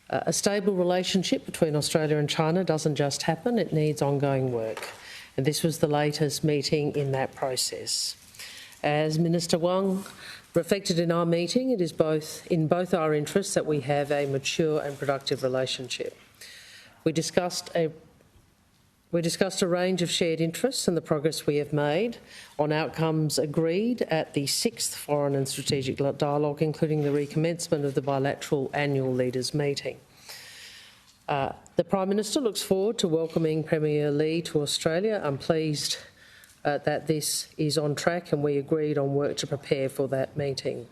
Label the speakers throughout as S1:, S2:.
S1: A stable relationship between Australia and China doesn't just happen, it needs ongoing work. And this was the latest meeting in that process. As Minister Wong reflected in our meeting, it is in both our interests that we have a mature and productive relationship. We discussed a range of shared interests and the progress we have made on outcomes agreed at the 6th Foreign and Strategic Dialogue, including the recommencement of the bilateral annual leaders' meeting. The Prime Minister looks forward to welcoming Premier Lee to Australia. I'm pleased that this is on track, and we agreed on work to prepare for that meeting.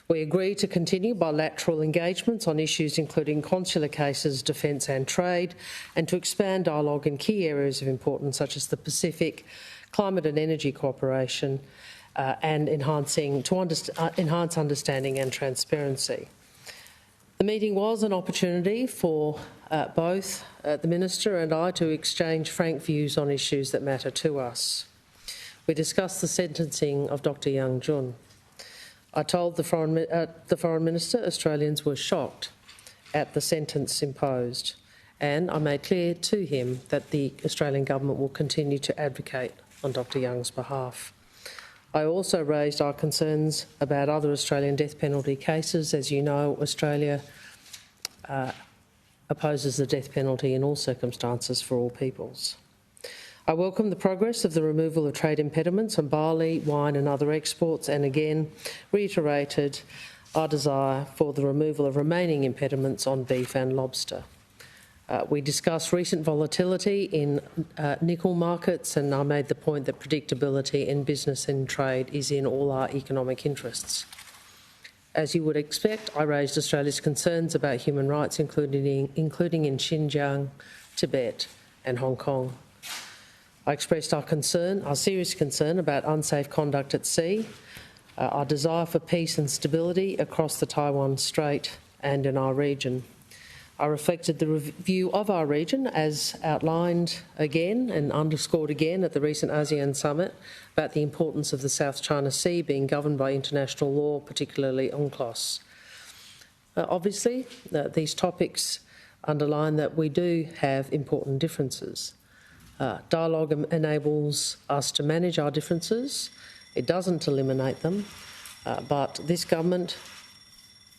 S1: We agreed to continue bilateral engagements on issues including consular cases, defence and trade, and to expand dialogue in key areas of importance such as the Pacific, climate and energy cooperation, and enhance understanding and transparency. The meeting was an opportunity for both the Minister and I to exchange frank views on issues that matter to us. We discussed the sentencing of Dr Young Jun. I told the Foreign Minister Australians were shocked at the sentence imposed, and I made clear to him that the Australian Government will continue to advocate on Dr Young's behalf. I also raised our concerns about other Australian death penalty cases. As you know, Australia opposes the death penalty in all circumstances for all peoples. I welcome the progress of the removal of trade impediments on barley, wine and other exports, and again reiterated our desire for the removal of remaining impediments on beef and lobster. We discussed recent volatility in nickel markets, and I made the point that predictability in business and trade is in all our economic interests. As you would expect, I raised Australia's concerns about human rights, including in Xinjiang, Tibet and Hong Kong. I expressed our serious concern about unsafe conduct at sea, our desire for peace and stability across the Taiwan Strait and in our region. I reflected the review of our region as outlined again and underscored again at the recent ASEAN summit about the importance of the South China Sea being governed by international law, particularly UNCLOS. Obviously, these topics underline that we do have important differences. Dialogue enables us to manage our differences. It doesn't eliminate them, but this government,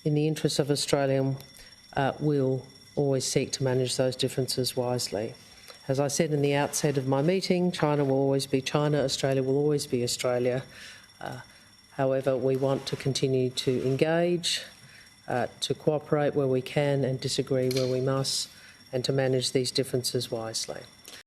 S1: in the interests of Australia, will always seek to manage those differences wisely. As I said in the outset of my meeting, China will always be China, Australia will always be Australia. However, we want to continue to engage, to cooperate where we can and disagree where we must, and to manage these differences wisely.